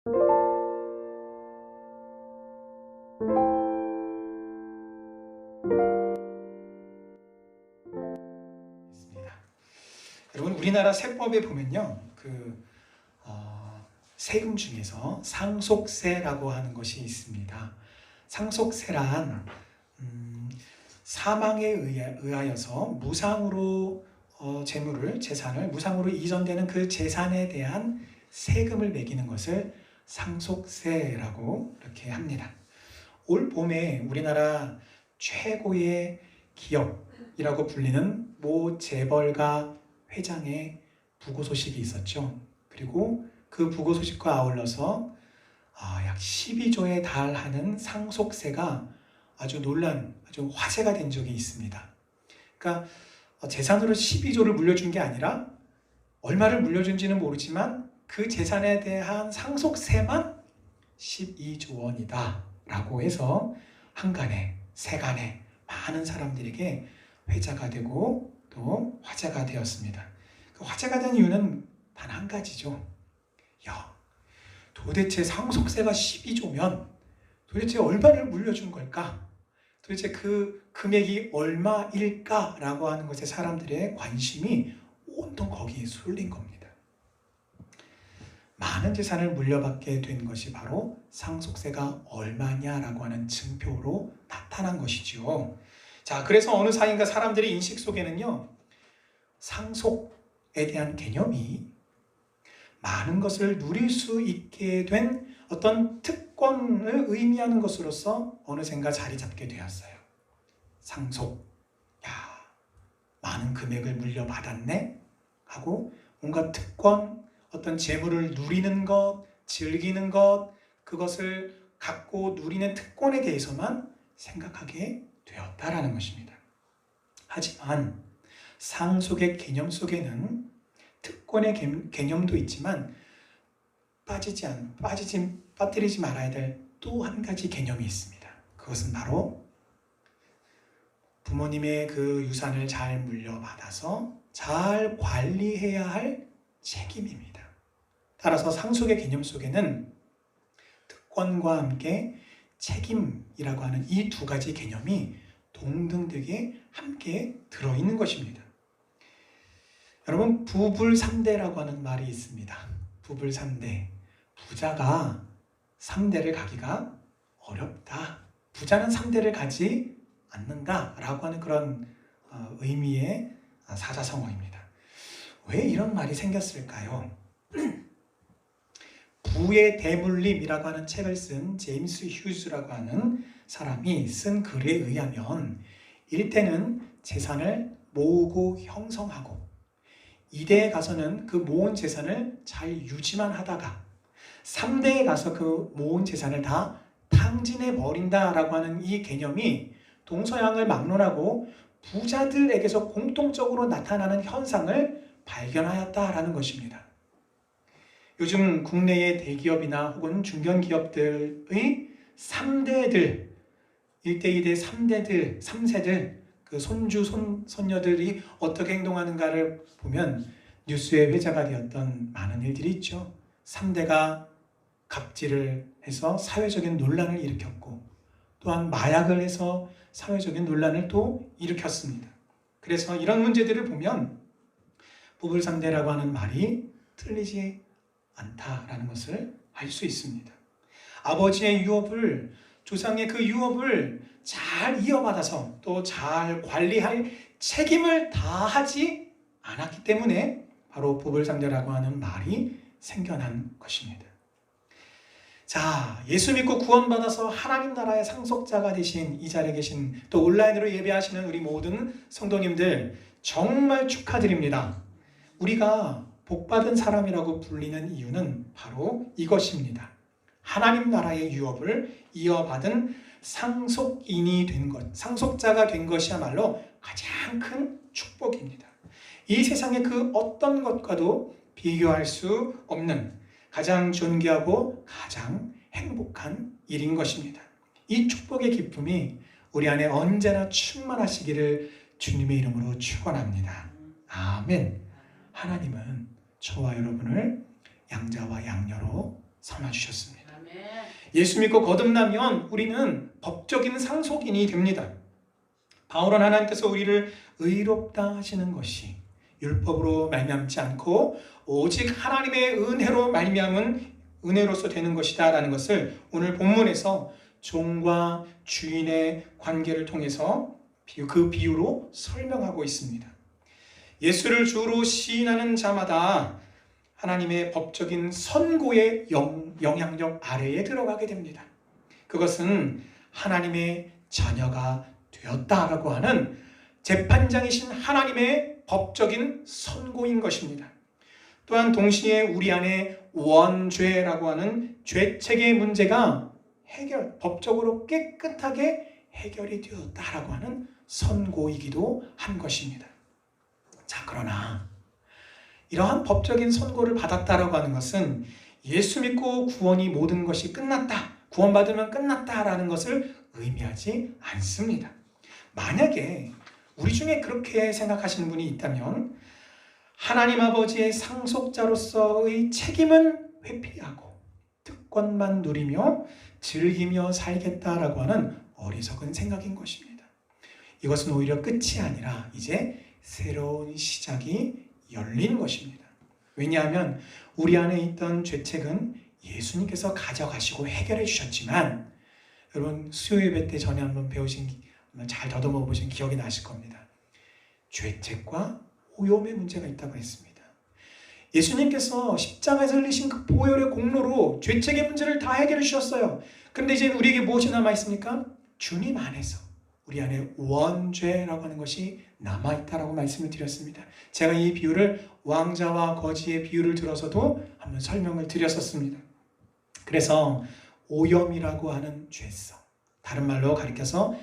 여러분, 우리나라 세법에 보면요, 세금 중에서 상속세라고 하는 것이 있습니다. 상속세란 사망에 의하여서 무상으로 재산을 무상으로 이전되는 그 재산에 대한 세금을 매기는 것을 상속세라고 이렇게 합니다. 올 봄에 우리나라 최고의 기업이라고 불리는 모 재벌가 회장의 부고 소식이 있었죠. 그리고 그 부고 소식과 아울러서 약 12조에 달하는 상속세가 아주 화제가 된 적이 있습니다. 그러니까 재산으로 12조를 물려준 게 아니라 얼마를 물려준지는 모르지만 그 재산에 대한 상속세만 12조 원이다 라고 해서 세간에 많은 사람들에게 회자가 되고 또 화제가 되었습니다. 그 화제가 된 이유는 단 한 가지죠. 도대체 상속세가 12조면 도대체 얼마를 물려준 걸까? 도대체 그 금액이 얼마일까라고 하는 것에 사람들의 관심이 온통 거기에 쏠린 겁니다. 많은 재산을 물려받게 된 것이 바로 상속세가 얼마냐라고 하는 증표로 나타난 것이죠. 자, 그래서 어느 사이인가 사람들의 인식 속에는요, 상속에 대한 개념이 많은 것을 누릴 수 있게 된 어떤 특권을 의미하는 것으로서 어느샌가 자리 잡게 되었어요. 상속, 많은 금액을 물려받았네? 하고 뭔가 특권, 어떤 재물을 누리는 것, 즐기는 것, 그것을 갖고 누리는 특권에 대해서만 생각하게 되었다라는 것입니다. 하지만 상속의 개념 속에는 특권의 개념도 있지만 빠뜨리지 말아야 될 또 한 가지 개념이 있습니다. 그것은 바로 부모님의 그 유산을 잘 물려받아서 잘 관리해야 할 책임입니다. 따라서 상속의 개념 속에는 특권과 함께 책임이라고 하는 이 두 가지 개념이 동등되게 함께 들어있는 것입니다. 여러분, 부불삼대라고 하는 말이 있습니다. 부불삼대. 부자가 3대를 가기가 어렵다. 부자는 3대를 가지 않는다라고 하는 그런 의미의 사자성어입니다. 왜 이런 말이 생겼을까요? 부의 대물림이라고 하는 책을 쓴 제임스 휴즈라고 하는 사람이 쓴 글에 의하면 1대는 재산을 모으고 형성하고 2대에 가서는 그 모은 재산을 잘 유지만 하다가 3대에 가서 그 모은 재산을 다 탕진해 버린다라고 하는 이 개념이 동서양을 막론하고 부자들에게서 공통적으로 나타나는 현상을 발견하였다라는 것입니다. 요즘 국내의 대기업이나 혹은 중견기업들의 3대들, 1대, 2대, 3세들, 그 손주, 손녀들이 어떻게 행동하는가를 보면 뉴스에 회자가 되었던 많은 일들이 있죠. 3대가 갑질을 해서 사회적인 논란을 일으켰고 또한 마약을 해서 사회적인 논란을 또 일으켰습니다. 그래서 이런 문제들을 보면 부불삼대라고 하는 말이 틀리지 않다라는 것을 알 수 있습니다. 아버지의 유업을, 조상의 그 유업을 잘 이어받아서 또 잘 관리할 책임을 다하지 않았기 때문에 바로 부불삼대라고 하는 말이 생겨난 것입니다. 자, 예수 믿고 구원받아서 하나님 나라의 상속자가 되신 이 자리에 계신 또 온라인으로 예배하시는 우리 모든 성도님들 정말 축하드립니다. 우리가 복받은 사람이라고 불리는 이유는 바로 이것입니다. 하나님 나라의 유업을 이어받은 상속인이 된 것, 상속자가 된 것이야말로 가장 큰 축복입니다. 이 세상의 그 어떤 것과도 비교할 수 없는 가장 존귀하고 가장 행복한 일인 것입니다. 이 축복의 기쁨이 우리 안에 언제나 충만하시기를 주님의 이름으로 축원합니다. 아멘. 하나님은 저와 여러분을 양자와 양녀로 삼아주셨습니다. 예수 믿고 거듭나면 우리는 법적인 상속인이 됩니다. 바울은 하나님께서 우리를 의롭다 하시는 것이 율법으로 말미암지 않고 오직 하나님의 은혜로 말미암은 은혜로서 되는 것이다 라는 것을 오늘 본문에서 종과 주인의 관계를 통해서 그 비유로 설명하고 있습니다. 예수를 주로 시인하는 자마다 하나님의 법적인 선고의 영향력 아래에 들어가게 됩니다. 그것은 하나님의 자녀가 되었다라고 하는 재판장이신 하나님의 법적인 선고인 것입니다. 또한 동시에 우리 안에 원죄라고 하는 죄책의 문제가 법적으로 깨끗하게 해결이 되었다라고 하는 선고이기도 한 것입니다. 자, 그러나 이러한 법적인 선고를 받았다라고 하는 것은 예수 믿고 구원이 모든 것이 끝났다, 구원받으면 끝났다라는 것을 의미하지 않습니다. 만약에 우리 중에 그렇게 생각하시는 분이 있다면 하나님 아버지의 상속자로서의 책임은 회피하고 특권만 누리며 즐기며 살겠다라고 하는 어리석은 생각인 것입니다. 이것은 오히려 끝이 아니라 이제 새로운 시작이 열린 것입니다. 왜냐하면 우리 안에 있던 죄책은 예수님께서 가져가시고 해결해 주셨지만, 여러분 수요 예배 때 전에 한번 잘 더듬어 보신 기억이 나실 겁니다. 죄책과 오염의 문제가 있다고 했습니다. 예수님께서 십자가에서 흘리신 그 보혈의 공로로 죄책의 문제를 다 해결해 주셨어요. 그런데 이제 우리에게 무엇이 남아 있습니까? 주님 안에서 우리 안에 원죄라고 하는 것이 남아있다라고 말씀을 드렸습니다. 제가 이 비유를 왕자와 거지의 비유를 들어서도 한번 설명을 드렸었습니다. 그래서 오염이라고 하는 죄성, 다른 말로 가리켜서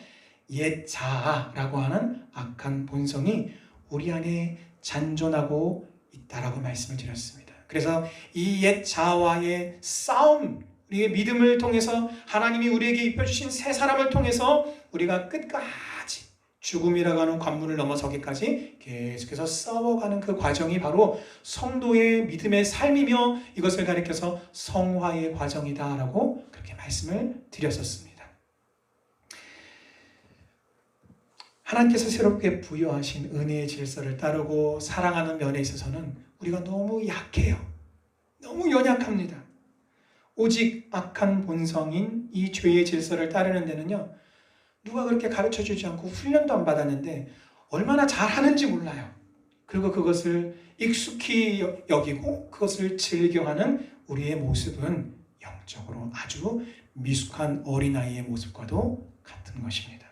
옛 자아라고 하는 악한 본성이 우리 안에 잔존하고 있다라고 말씀을 드렸습니다. 그래서 이 옛 자아와의 싸움, 우리의 믿음을 통해서 하나님이 우리에게 입혀주신 새 사람을 통해서 우리가 끝까지 죽음이라고 하는 관문을 넘어서기까지 계속해서 싸워가는 그 과정이 바로 성도의 믿음의 삶이며 이것을 가리켜서 성화의 과정이다라고 그렇게 말씀을 드렸었습니다. 하나님께서 새롭게 부여하신 은혜의 질서를 따르고 사랑하는 면에 있어서는 우리가 너무 약해요. 너무 연약합니다. 오직 악한 본성인 이 죄의 질서를 따르는 데는요, 누가 그렇게 가르쳐주지 않고 훈련도 안 받았는데 얼마나 잘하는지 몰라요. 그리고 그것을 익숙히 여기고 그것을 즐겨하는 우리의 모습은 영적으로 아주 미숙한 어린아이의 모습과도 같은 것입니다.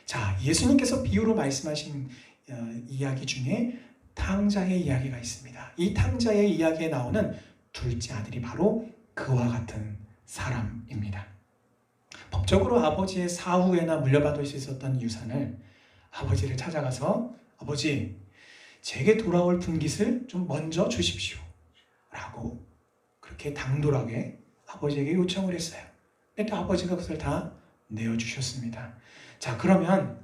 자, 예수님께서 비유로 말씀하신 이야기 중에 탕자의 이야기가 있습니다. 이 탕자의 이야기에 나오는 둘째 아들이 바로 그와 같은 사람입니다. 법적으로 아버지의 사후에나 물려받을 수 있었던 유산을 아버지를 찾아가서 아버지, 제게 돌아올 분깃을 좀 먼저 주십시오 라고 그렇게 당돌하게 아버지에게 요청을 했어요. 그런데 아버지가 그것을 다 내어주셨습니다. 자, 그러면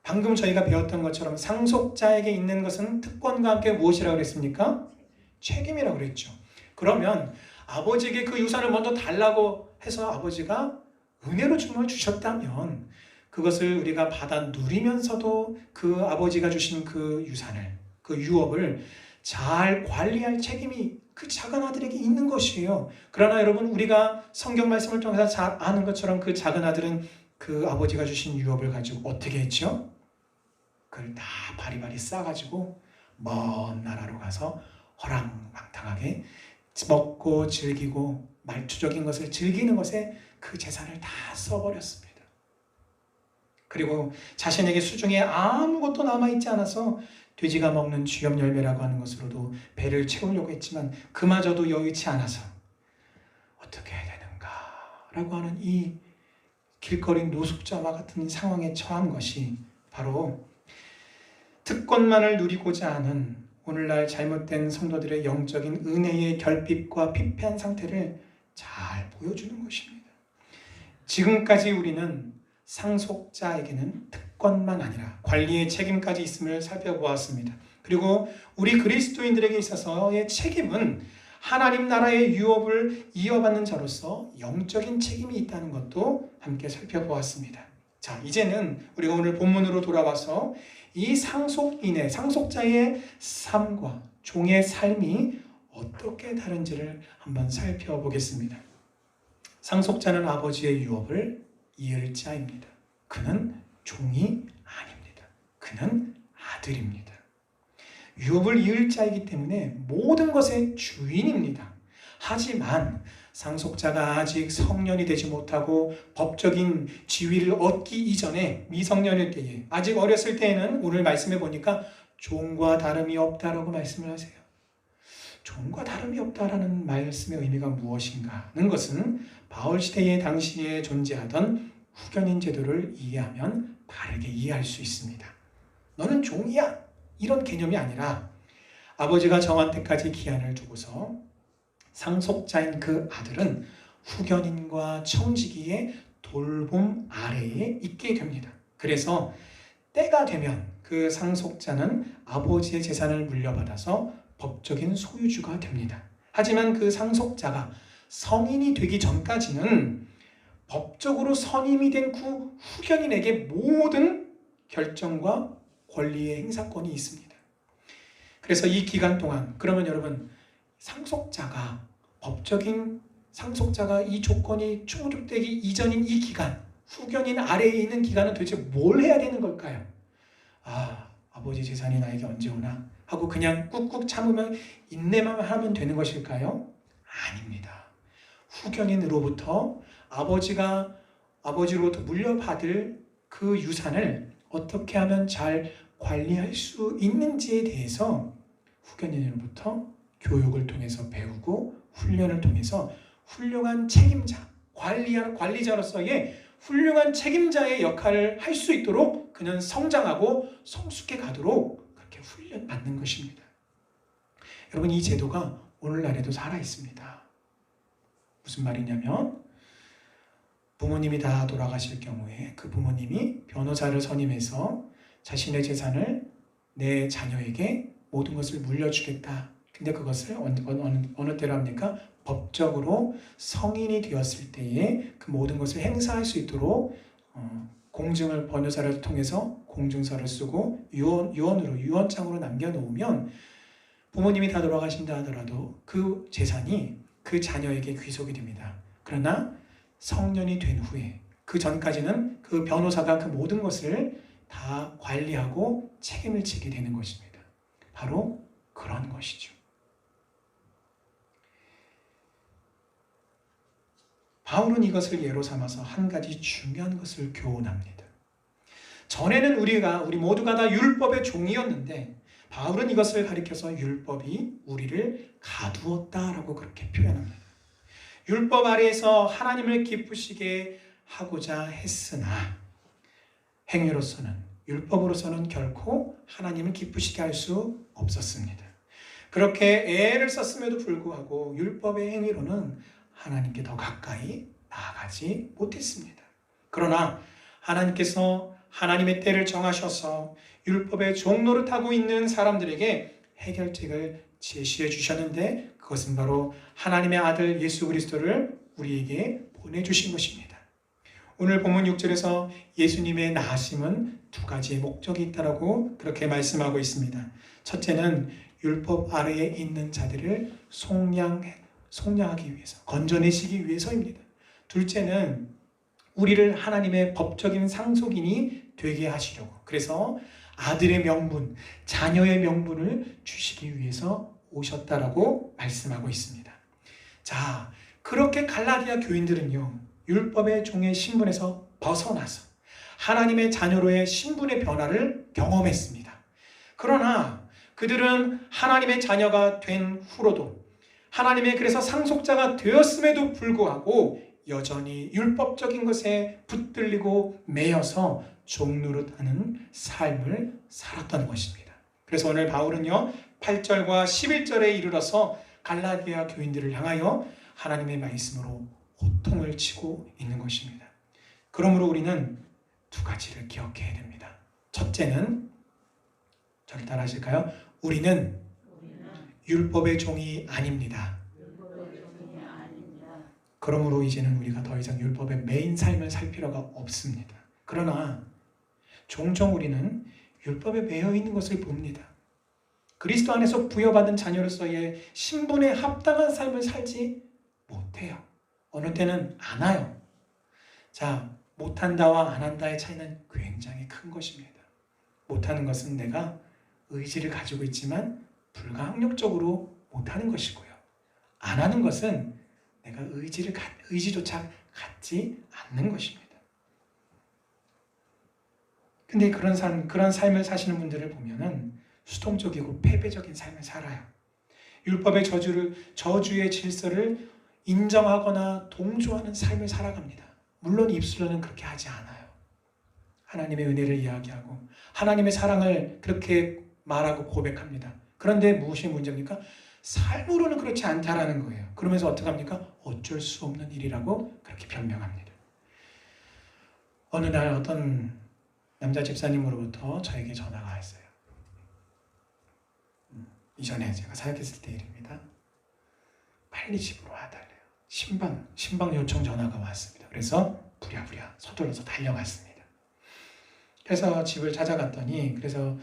방금 저희가 배웠던 것처럼 상속자에게 있는 것은 특권과 함께 무엇이라고 그랬습니까? 책임이라고 그랬죠. 그러면 아버지에게 그 유산을 먼저 달라고 해서 아버지가 은혜로 주셨다면 그것을 우리가 받아 누리면서도 그 아버지가 주신 그 유산을, 그 유업을 잘 관리할 책임이 그 작은 아들에게 있는 것이에요. 그러나 여러분, 우리가 성경 말씀을 통해서 잘 아는 것처럼 그 작은 아들은 그 아버지가 주신 유업을 가지고 어떻게 했죠? 그걸 다 바리바리 싸가지고 먼 나라로 가서 허랑방탕하게 먹고 즐기고 말투적인 것을 즐기는 것에 그 재산을 다 써버렸습니다. 그리고 자신에게 수중에 아무것도 남아있지 않아서 돼지가 먹는 쥐염 열매라고 하는 것으로도 배를 채우려고 했지만 그마저도 여의치 않아서 어떻게 해야 되는가 라고 하는 이 길거리 노숙자와 같은 상황에 처한 것이 바로 특권만을 누리고자 하는 오늘날 잘못된 성도들의 영적인 은혜의 결핍과 피폐한 상태를 잘 보여주는 것입니다. 지금까지 우리는 상속자에게는 특권만 아니라 관리의 책임까지 있음을 살펴보았습니다. 그리고 우리 그리스도인들에게 있어서의 책임은 하나님 나라의 유업을 이어받는 자로서 영적인 책임이 있다는 것도 함께 살펴보았습니다. 자, 이제는 우리가 오늘 본문으로 돌아와서 이 상속자의 삶과 종의 삶이 어떻게 다른지를 한번 살펴보겠습니다. 상속자는 아버지의 유업을 이을 자입니다. 그는 종이 아닙니다. 그는 아들입니다. 유업을 이을 자이기 때문에 모든 것의 주인입니다. 하지만 상속자가 아직 성년이 되지 못하고 법적인 지위를 얻기 이전에 미성년일 때에, 아직 어렸을 때에는 오늘 말씀해 보니까 종과 다름이 없다라고 말씀을 하세요. 종과 다름이 없다라는 말씀의 의미가 무엇인가 하는 것은 바울 시대의 당시에 존재하던 후견인 제도를 이해하면 바르게 이해할 수 있습니다. 너는 종이야, 이런 개념이 아니라 아버지가 정한 때까지 기한을 두고서 상속자인 그 아들은 후견인과 청지기의 돌봄 아래에 있게 됩니다. 그래서 때가 되면 그 상속자는 아버지의 재산을 물려받아서 법적인 소유주가 됩니다. 하지만 그 상속자가 성인이 되기 전까지는 법적으로 선임이 된 그 후견인에게 모든 결정과 권리의 행사권이 있습니다. 그래서 이 기간 동안, 그러면 여러분, 법적인 상속자가 이 조건이 충족되기 이전인 이 기간, 후견인 아래에 있는 기간은 도대체 뭘 해야 되는 걸까요? 아버지 재산이 나에게 언제 오나 하고 그냥 꾹꾹 참으면 인내만 하면 되는 것일까요? 아닙니다. 후견인으로부터 아버지로부터 물려받을 그 유산을 어떻게 하면 잘 관리할 수 있는지에 대해서 후견인으로부터 교육을 통해서 배우고 훈련을 통해서 훌륭한 책임자, 관리자로서의 훌륭한 책임자의 역할을 할 수 있도록 그는 성장하고 성숙해 가도록 그렇게 훈련받는 것입니다. 여러분, 이 제도가 오늘날에도 살아 있습니다. 무슨 말이냐면 부모님이 다 돌아가실 경우에 그 부모님이 변호사를 선임해서 자신의 재산을 내 자녀에게 모든 것을 물려주겠다. 근데 그것을 어느 때로 합니까? 법적으로 성인이 되었을 때에 그 모든 것을 행사할 수 있도록 공증을 변호사를 통해서 공증서를 쓰고 유언장으로 남겨놓으면 부모님이 다 돌아가신다 하더라도 그 재산이 그 자녀에게 귀속이 됩니다. 그러나 성년이 된 후에, 그 전까지는 그 변호사가 그 모든 것을 다 관리하고 책임을 지게 되는 것입니다. 바로 그런 것이죠. 바울은 이것을 예로 삼아서 한 가지 중요한 것을 교훈합니다. 전에는 우리 모두가 다 율법의 종이었는데 바울은 이것을 가리켜서 율법이 우리를 가두었다라고 그렇게 표현합니다. 율법 아래에서 하나님을 기쁘시게 하고자 했으나 행위로서는, 율법으로서는 결코 하나님을 기쁘시게 할 수 없었습니다. 그렇게 애를 썼음에도 불구하고 율법의 행위로는 하나님께 더 가까이 나아가지 못했습니다. 그러나 하나님께서 하나님의 때를 정하셔서 율법의 종노릇하고 있는 사람들에게 해결책을 제시해 주셨는데 그것은 바로 하나님의 아들 예수 그리스도를 우리에게 보내주신 것입니다. 오늘 본문 6절에서 예수님의 나으심은 두 가지의 목적이 있다고 그렇게 말씀하고 있습니다. 첫째는 율법 아래에 있는 자들을 속량하기 위해서, 건져내시기 위해서입니다. 둘째는 우리를 하나님의 법적인 상속인이 되게 하시려고, 그래서 아들의 명분, 자녀의 명분을 주시기 위해서 오셨다라고 말씀하고 있습니다. 자, 그렇게 갈라디아 교인들은요, 율법의 종의 신분에서 벗어나서 하나님의 자녀로의 신분의 변화를 경험했습니다. 그러나 그들은 하나님의 자녀가 된 후로도, 하나님의 그래서 상속자가 되었음에도 불구하고 여전히 율법적인 것에 붙들리고 매여서 종노릇하는 삶을 살았던 것입니다. 그래서 오늘 바울은요, 8절과 11절에 이르러서 갈라디아 교인들을 향하여 하나님의 말씀으로 호통을 치고 있는 것입니다. 그러므로 우리는 두 가지를 기억해야 됩니다. 첫째는, 저를 따라 하실까요? 우리는 율법의 종이 아닙니다. 그러므로 이제는 우리가 더 이상 율법의 매인 삶을 살 필요가 없습니다. 그러나 종종 우리는 율법에 매여 있는 것을 봅니다. 그리스도 안에서 부여받은 자녀로서의 신분에 합당한 삶을 살지 못해요. 어느 때는 안 와요. 자, 못한다와 안 한다의 차이는 굉장히 큰 것입니다. 못하는 것은 내가 의지를 가지고 있지만 불가항력적으로 못하는 것이고요. 안 하는 것은 내가 의지조차 갖지 않는 것입니다. 근데 그런 삶을 사시는 분들을 보면은 수동적이고 패배적인 삶을 살아요. 율법의 저주의 질서를 인정하거나 동조하는 삶을 살아갑니다. 물론 입술로는 그렇게 하지 않아요. 하나님의 은혜를 이야기하고 하나님의 사랑을 그렇게 말하고 고백합니다. 그런데 무엇이 문제입니까? 삶으로는 그렇지 않다라는 거예요. 그러면서 어떻게 합니까? 어쩔 수 없는 일이라고 그렇게 변명합니다. 어느 날 어떤 남자 집사님으로부터 저에게 전화가 왔어요. 이전에 제가 사역했을 때 일입니다. 빨리 집으로 와달래요. 신방 요청 전화가 왔습니다. 그래서 부랴부랴 서둘러서 달려갔습니다. 그래서 집을 찾아갔더니 그래서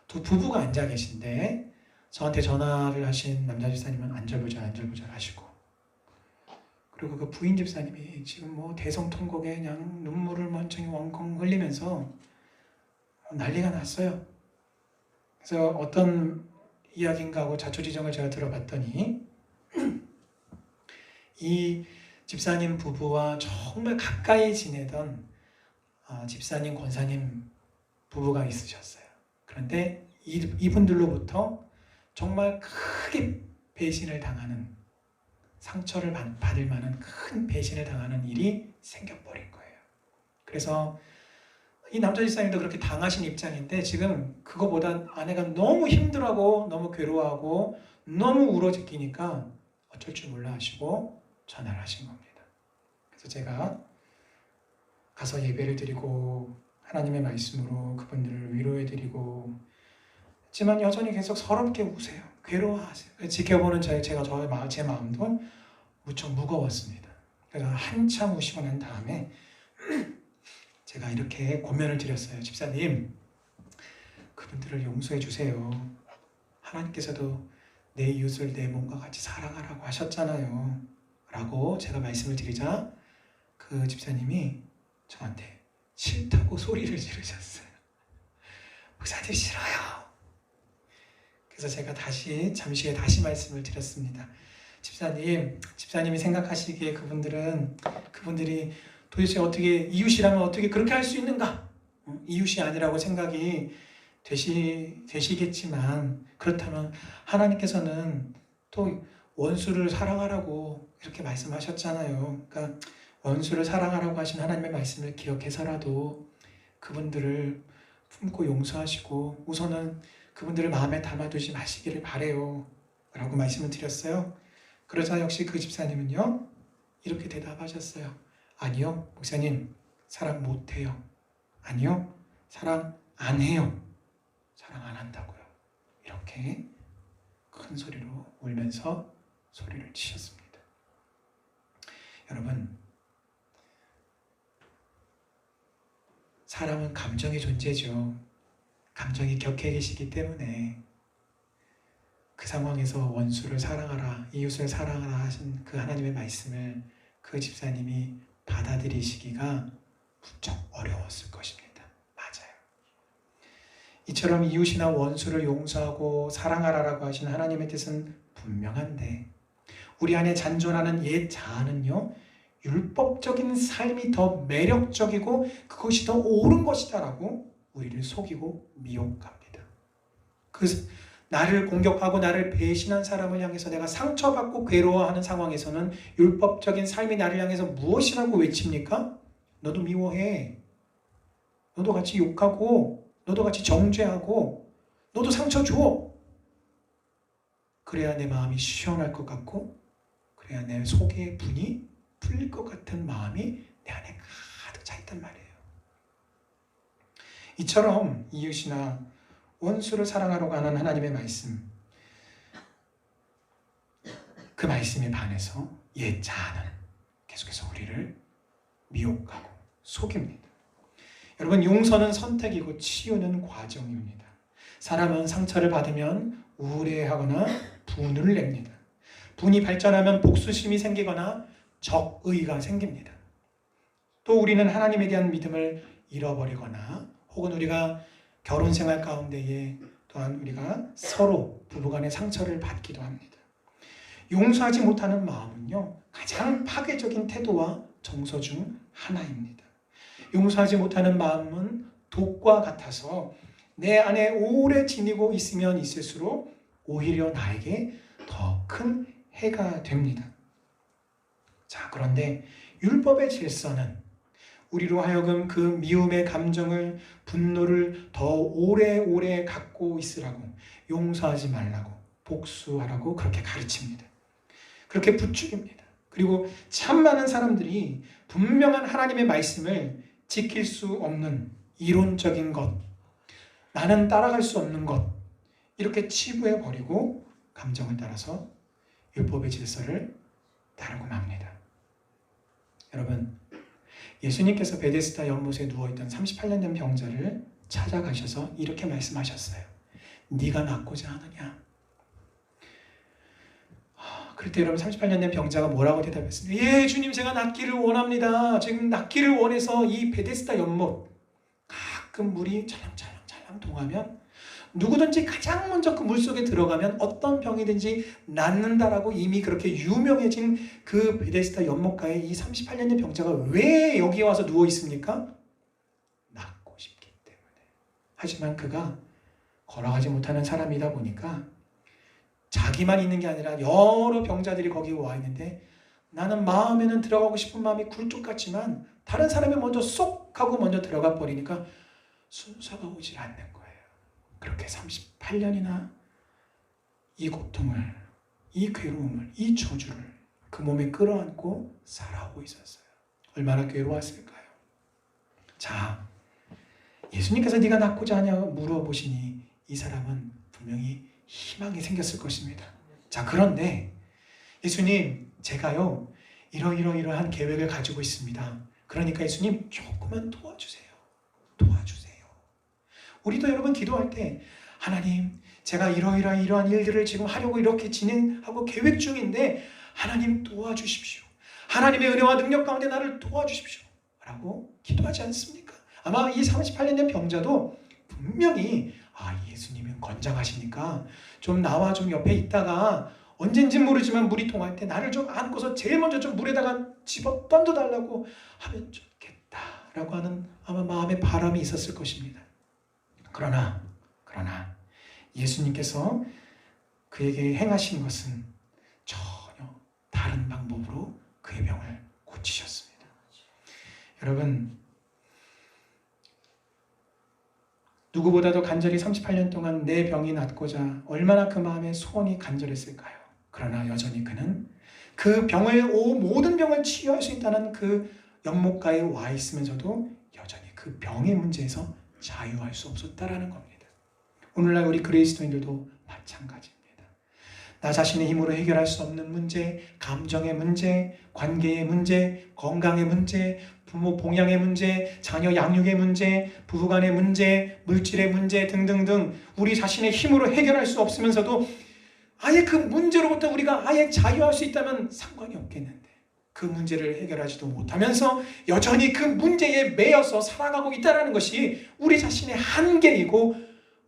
두 부부가 앉아 계신데 저한테 전화를 하신 남자 집사님은 안절부절 하시고 그리고 그 부인 집사님이 지금 뭐 대성통곡에 그냥 눈물을 먼청이 웡컹 흘리면서 난리가 났어요. 그래서 어떤 이야기인가 하고 자초지종을 제가 들어봤더니 이 집사님 부부와 정말 가까이 지내던 집사님, 권사님 부부가 있으셨어요. 그런데 이분들로부터 정말 크게 배신을 당하는 상처를 받을 만한 큰 배신을 당하는 일이 생겨버린 거예요. 그래서 이 남자 집사님도 그렇게 당하신 입장인데 지금 그거보다 아내가 너무 힘들어하고 너무 괴로워하고 너무 울어지기니까 어쩔 줄 몰라 하시고 전화를 하신 겁니다. 그래서 제가 가서 예배를 드리고 하나님의 말씀으로 그분들을 위로해드리고 하지만 여전히 계속 서럽게 우세요. 괴로워하세요. 지켜보는 제 마음도 무척 무거웠습니다. 그래서 한참 우시고 난 다음에 제가 이렇게 권면을 드렸어요. 집사님, 그분들을 용서해 주세요. 하나님께서도 내 이웃을 내 몸과 같이 사랑하라고 하셨잖아요. 라고 제가 말씀을 드리자 그 집사님이 저한테 싫다고 소리를 지르셨어요. 목사님 싫어요. 그래서 제가 잠시 후에 다시 말씀을 드렸습니다. 집사님이 생각하시기에 그분들이 도대체 어떻게 이웃이라면 어떻게 그렇게 할 수 있는가? 이웃이 아니라고 생각이 되시겠지만 그렇다면 하나님께서는 또 원수를 사랑하라고 이렇게 말씀하셨잖아요. 그러니까 원수를 사랑하라고 하신 하나님의 말씀을 기억해서라도 그분들을 품고 용서하시고 우선은 그분들을 마음에 담아두지 마시기를 바래요. 라고 말씀을 드렸어요. 그러자 역시 그 집사님은요. 이렇게 대답하셨어요. 아니요, 목사님, 사랑 못해요. 아니요, 사랑 안 해요. 사랑 안 한다고요. 이렇게 큰 소리로 울면서 소리를 치셨습니다. 여러분, 사람은 감정의 존재죠. 감정이 격해 계시기 때문에 그 상황에서 원수를 사랑하라, 이웃을 사랑하라 하신 그 하나님의 말씀을 그 집사님이 받아들이시기가 무척 어려웠을 것입니다. 맞아요. 이처럼 이웃이나 원수를 용서하고 사랑하라라고 하신 하나님의 뜻은 분명한데 우리 안에 잔존하는 옛 자아는요. 율법적인 삶이 더 매력적이고 그것이 더 옳은 것이다라고 우리를 속이고 미혹합니다. 나를 공격하고 나를 배신한 사람을 향해서 내가 상처받고 괴로워하는 상황에서는 율법적인 삶이 나를 향해서 무엇이라고 외칩니까? 너도 미워해. 너도 같이 욕하고 너도 같이 정죄하고 너도 상처 줘. 그래야 내 마음이 시원할 것 같고 그래야 내 속의 분이 풀릴 것 같은 마음이 내 안에 가득 차 있단 말이에요. 이처럼 이웃이나 원수를 사랑하라고 하는 하나님의 말씀, 그 말씀에 반해서 옛 자아는 계속해서 우리를 미혹하고 속입니다. 여러분, 용서는 선택이고 치유는 과정입니다. 사람은 상처를 받으면 우울해하거나 분을 냅니다. 분이 발전하면 복수심이 생기거나 적의가 생깁니다. 또 우리는 하나님에 대한 믿음을 잃어버리거나 혹은 우리가 결혼 생활 가운데에 또한 우리가 서로 부부간의 상처를 받기도 합니다. 용서하지 못하는 마음은요, 가장 파괴적인 태도와 정서 중 하나입니다. 용서하지 못하는 마음은 독과 같아서 내 안에 오래 지니고 있으면 있을수록 오히려 나에게 더 큰 해가 됩니다. 자, 그런데 율법의 질서는 우리로 하여금 그 미움의 감정을, 분노를 더 오래오래 갖고 있으라고, 용서하지 말라고, 복수하라고 그렇게 가르칩니다. 그렇게 부추깁니다. 그리고 참 많은 사람들이 분명한 하나님의 말씀을 지킬 수 없는 이론적인 것, 나는 따라갈 수 없는 것, 이렇게 치부해버리고 감정을 따라서 율법의 질서를 따르고 맙니다. 여러분, 예수님께서 베데스다 연못에 누워있던 38년 된 병자를 찾아가셔서 이렇게 말씀하셨어요. 네가 낫고자 하느냐? 그럴 때 여러분, 38년 된 병자가 뭐라고 대답했습니까? 예, 주님, 제가 낫기를 원합니다. 지금 낫기를 원해서 이 베데스다 연못, 가끔 물이 찰랑찰랑 동하면 누구든지 가장 먼저 그 물속에 들어가면 어떤 병이든지 낫는다라고 이미 그렇게 유명해진 그 베데스다 연못가에 이 38년 된 병자가 왜 여기에 와서 누워 있습니까? 낫고 싶기 때문에. 하지만 그가 걸어가지 못하는 사람이다 보니까 자기만 있는 게 아니라 여러 병자들이 거기에 와 있는데 나는 마음에는 들어가고 싶은 마음이 굴뚝 같지만 다른 사람이 먼저 쏙 하고 먼저 들어가 버리니까 순서가 오질 않는 거예요. 그렇게 38년이나 이 고통을, 이 괴로움을, 이 저주를 그 몸에 끌어안고 살아오고 있었어요. 얼마나 괴로웠을까요? 자, 예수님께서 네가 낫고자 하냐고 물어보시니 이 사람은 분명히 희망이 생겼을 것입니다. 자, 그런데 예수님, 제가요 이러이러한 계획을 가지고 있습니다. 그러니까 예수님, 조금만 도와주세요. 도와주세요. 우리도 여러분 기도할 때 하나님, 제가 이러한 일들을 지금 하려고 이렇게 진행하고 계획 중인데 하나님 도와주십시오. 하나님의 은혜와 능력 가운데 나를 도와주십시오. 라고 기도하지 않습니까? 아마 이 38년 된 병자도 분명히 예수님은 건장하시니까 좀 나와 좀 옆에 있다가 언젠진 모르지만 물이 통할 때 나를 좀 안고서 제일 먼저 좀 물에다가 집어 던져달라고 하면 좋겠다라고 하는 아마 마음의 바람이 있었을 것입니다. 그러나 예수님께서 그에게 행하신 것은 전혀 다른 방법으로 그의 병을 고치셨습니다. 여러분, 누구보다도 간절히 38년 동안 내 병이 낫고자 얼마나 그 마음에 소원이 간절했을까요? 그러나 여전히 그는 그 모든 병을 치유할 수 있다는 그 연못가에 와 있으면서도 여전히 그 병의 문제에서 자유할 수 없었다라는 겁니다. 오늘날 우리 그리스도인들도 마찬가지입니다. 나 자신의 힘으로 해결할 수 없는 문제, 감정의 문제, 관계의 문제, 건강의 문제, 부모 봉양의 문제, 자녀 양육의 문제, 부부간의 문제, 물질의 문제 등등등 우리 자신의 힘으로 해결할 수 없으면서도 아예 그 문제로부터 우리가 아예 자유할 수 있다면 상관이 없겠는데 그 문제를 해결하지도 못하면서 여전히 그 문제에 매여서 살아가고 있다는 것이 우리 자신의 한계이고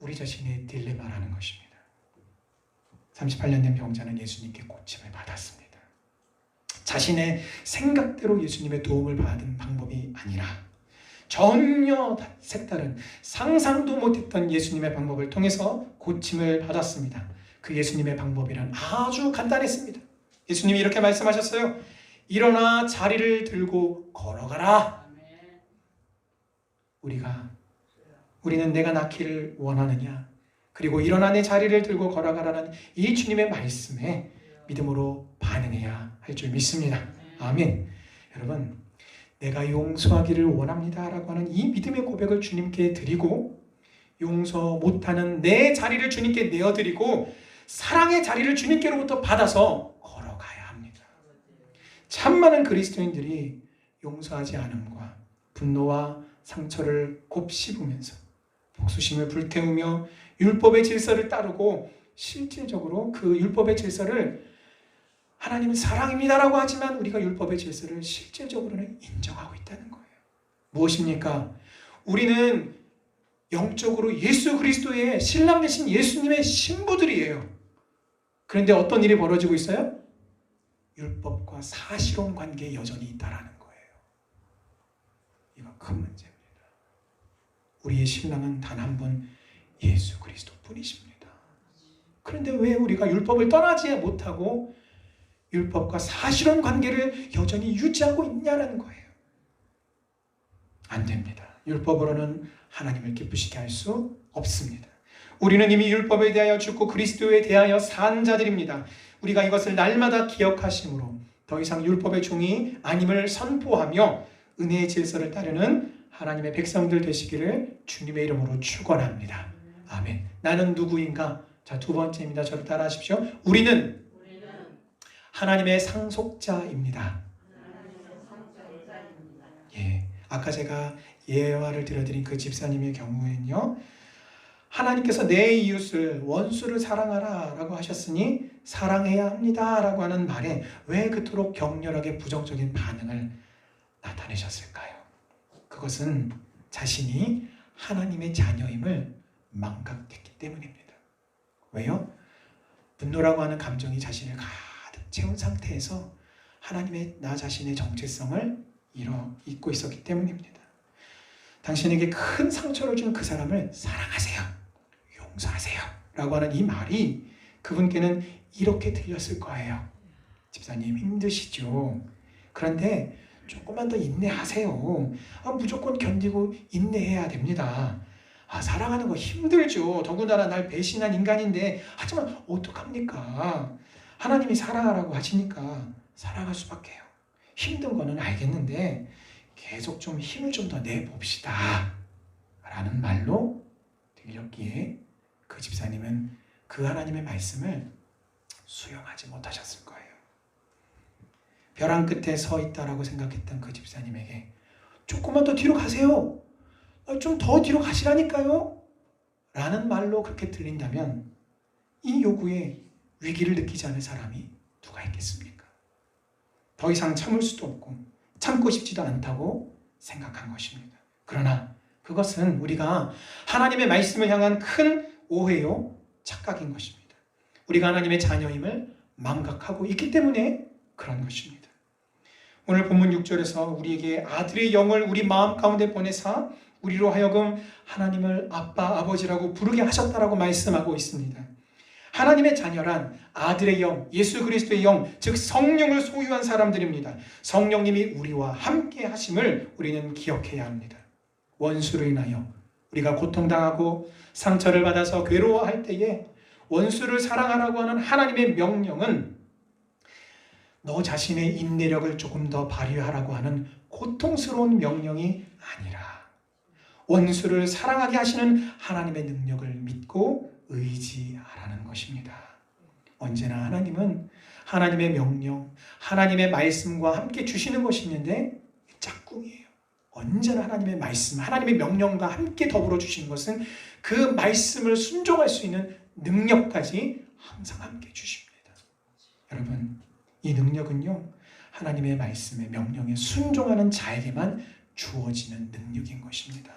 우리 자신의 딜레마라는 것입니다. 38년 된 병자는 예수님께 고침을 받았습니다. 자신의 생각대로 예수님의 도움을 받은 방법이 아니라 전혀 색다른 상상도 못했던 예수님의 방법을 통해서 고침을 받았습니다. 그 예수님의 방법이란 아주 간단했습니다. 예수님이 이렇게 말씀하셨어요. 일어나 자리를 들고 걸어가라. 우리는 내가 낫기를 원하느냐? 그리고 일어나 내 자리를 들고 걸어가라는 이 주님의 말씀에 믿음으로 반응해야 할 줄 믿습니다. 아멘. 여러분, 내가 용서하기를 원합니다 라고 하는 이 믿음의 고백을 주님께 드리고 용서 못하는 내 자리를 주님께 내어드리고 사랑의 자리를 주님께로부터 받아서 걸어가야 합니다. 참 많은 그리스도인들이 용서하지 않음과 분노와 상처를 곱씹으면서 복수심을 불태우며 율법의 질서를 따르고 실질적으로 그 율법의 질서를 하나님은 사랑입니다라고 하지만 우리가 율법의 질서를 실질적으로는 인정하고 있다는 거예요. 무엇입니까? 우리는 영적으로 예수 그리스도의 신랑 되신 예수님의 신부들이에요. 그런데 어떤 일이 벌어지고 있어요? 율법과 사실혼 관계에 여전히 있다라는 거예요. 이거 큰 문제입니다. 우리의 신랑은 단 한 분 예수 그리스도 뿐이십니다. 그런데 왜 우리가 율법을 떠나지 못하고 율법과 사실혼 관계를 여전히 유지하고 있냐는 거예요. 안 됩니다. 율법으로는 하나님을 기쁘시게 할 수 없습니다. 우리는 이미 율법에 대하여 죽고 그리스도에 대하여 산 자들입니다. 우리가 이것을 날마다 기억하심으로 더 이상 율법의 종이 아님을 선포하며 은혜의 질서를 따르는 하나님의 백성들 되시기를 주님의 이름으로 축원합니다. 아멘. 나는 누구인가? 자, 두 번째입니다. 저를 따라하십시오. 우리는 하나님의 상속자입니다. 예, 아까 제가 예화를 들려드린 그 집사님의 경우에는요, 하나님께서 내 이웃을 원수를 사랑하라 라고 하셨으니 사랑해야 합니다 라고 하는 말에 왜 그토록 격렬하게 부정적인 반응을 나타내셨을까요? 그것은 자신이 하나님의 자녀임을 망각했기 때문입니다. 왜요? 분노라고 하는 감정이 자신을 가득 채운 상태에서 하나님의 나 자신의 정체성을 잊고 있었기 때문입니다. 당신에게 큰 상처를 준 그 사람을 사랑하세요, 용서하세요 라고 하는 이 말이 그분께는 이렇게 들렸을 거예요. 집사님 힘드시죠? 그런데 조금만 더 인내하세요. 무조건 견디고 인내해야 됩니다. 사랑하는 거 힘들죠. 더군다나 날 배신한 인간인데 하지만 어떡합니까? 하나님이 사랑하라고 하시니까 사랑할 수밖에요. 힘든 거는 알겠는데 계속 좀 힘을 좀 더 내봅시다 라는 말로 들렸기에 그 집사님은 그 하나님의 말씀을 수용하지 못하셨을 거예요. 벼랑 끝에 서 있다라고 생각했던 그 집사님에게 조금만 더 뒤로 가세요, 좀 더 뒤로 가시라니까요 라는 말로 그렇게 들린다면 이 요구에 위기를 느끼지 않을 사람이 누가 있겠습니까? 더 이상 참을 수도 없고 참고 싶지도 않다고 생각한 것입니다. 그러나 그것은 우리가 하나님의 말씀을 향한 큰 오해요, 착각인 것입니다. 우리가 하나님의 자녀임을 망각하고 있기 때문에 그런 것입니다. 오늘 본문 6절에서 우리에게 아들의 영을 우리 마음 가운데 보내사 우리로 하여금 하나님을 아빠, 아버지라고 부르게 하셨다라고 말씀하고 있습니다. 하나님의 자녀란 아들의 영, 예수 그리스도의 영, 즉 성령을 소유한 사람들입니다. 성령님이 우리와 함께 하심을 우리는 기억해야 합니다. 원수로 인하여 우리가 고통당하고 상처를 받아서 괴로워할 때에 원수를 사랑하라고 하는 하나님의 명령은 너 자신의 인내력을 조금 더 발휘하라고 하는 고통스러운 명령이 아니라 원수를 사랑하게 하시는 하나님의 능력을 믿고 의지하라는 것입니다. 언제나 하나님은 하나님의 명령, 하나님의 말씀과 함께 주시는 것이 있는데 짝꿍이에요. 언제나 하나님의 말씀, 하나님의 명령과 함께 더불어 주시는 것은 그 말씀을 순종할 수 있는 능력까지 항상 함께 주십니다. 여러분, 이 능력은요, 하나님의 말씀에 명령에 순종하는 자에게만 주어지는 능력인 것입니다.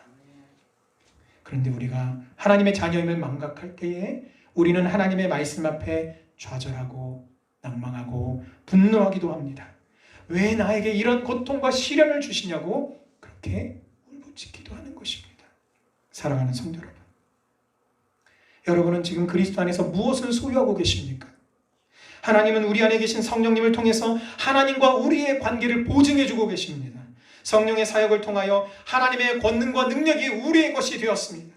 그런데 우리가 하나님의 자녀임을 망각할 때에 우리는 하나님의 말씀 앞에 좌절하고 낭망하고 분노하기도 합니다. 왜 나에게 이런 고통과 시련을 주시냐고 그렇게 울부짖기도 하는 것입니다. 사랑하는 성도 여러분, 여러분은 지금 그리스도 안에서 무엇을 소유하고 계십니까? 하나님은 우리 안에 계신 성령님을 통해서 하나님과 우리의 관계를 보증해주고 계십니다. 성령의 사역을 통하여 하나님의 권능과 능력이 우리의 것이 되었습니다.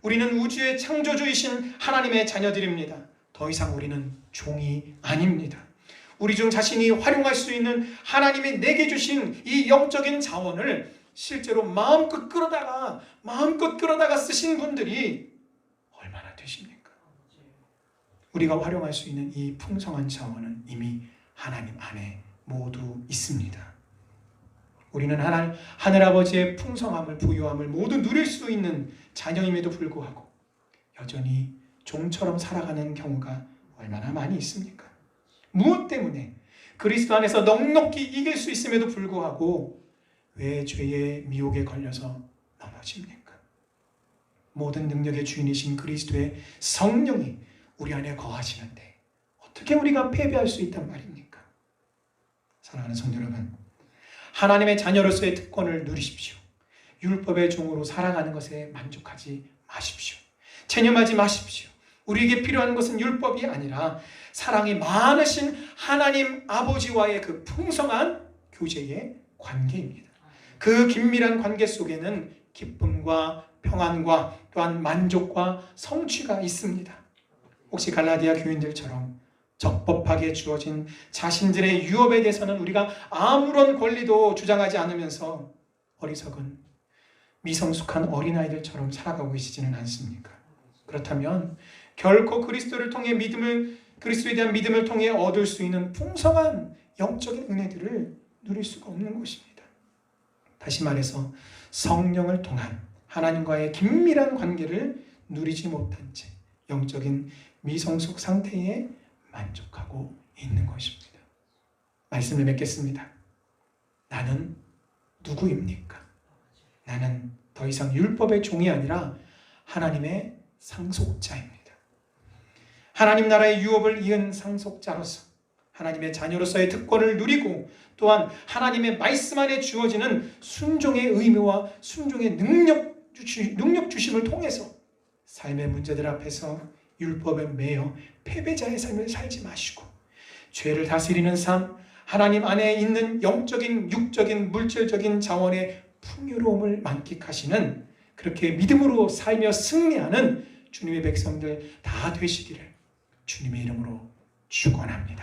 우리는 우주의 창조주이신 하나님의 자녀들입니다. 더 이상 우리는 종이 아닙니다. 우리 중 자신이 활용할 수 있는 하나님이 내게 주신 이 영적인 자원을 실제로 마음껏 끌어다가 쓰신 분들이 얼마나 되십니까? 우리가 활용할 수 있는 이 풍성한 자원은 이미 하나님 안에 모두 있습니다. 우리는 하늘아버지의 풍성함을, 부유함을 모두 누릴 수 있는 자녀임에도 불구하고 여전히 종처럼 살아가는 경우가 얼마나 많이 있습니까? 무엇 때문에? 그리스도 안에서 넉넉히 이길 수 있음에도 불구하고 왜 죄의 미혹에 걸려서 넘어집니까? 모든 능력의 주인이신 그리스도의 성령이 우리 안에 거하시는데 어떻게 우리가 패배할 수 있단 말입니까? 사랑하는 성도 여러분, 하나님의 자녀로서의 특권을 누리십시오. 율법의 종으로 살아가는 것에 만족하지 마십시오. 체념하지 마십시오. 우리에게 필요한 것은 율법이 아니라 사랑이 많으신 하나님 아버지와의 그 풍성한 교제의 관계입니다. 그 긴밀한 관계 속에는 기쁨과 평안과 또한 만족과 성취가 있습니다. 혹시 갈라디아 교인들처럼 적법하게 주어진 자신들의 유업에 대해서는 우리가 아무런 권리도 주장하지 않으면서 어리석은 미성숙한 어린아이들처럼 살아가고 계시지는 않습니까? 그렇다면 결코 그리스도를 통해 그리스도에 대한 믿음을 통해 얻을 수 있는 풍성한 영적인 은혜들을 누릴 수가 없는 것입니다. 다시 말해서 성령을 통한 하나님과의 긴밀한 관계를 누리지 못한 채 영적인 미성숙 상태에 만족하고 있는 것입니다. 말씀을 맺겠습니다. 나는 누구입니까? 나는 더 이상 율법의 종이 아니라 하나님의 상속자입니다. 하나님 나라의 유업을 이은 상속자로서 하나님의 자녀로서의 특권을 누리고 또한 하나님의 말씀 안에 주어지는 순종의 의미와 순종의 능력 주심을 통해서 삶의 문제들 앞에서 율법에 매여 패배자의 삶을 살지 마시고 죄를 다스리는 삶, 하나님 안에 있는 영적인, 육적인, 물질적인 자원의 풍요로움을 만끽하시는 그렇게 믿음으로 살며 승리하는 주님의 백성들 다 되시기를 주님의 이름으로 축원합니다.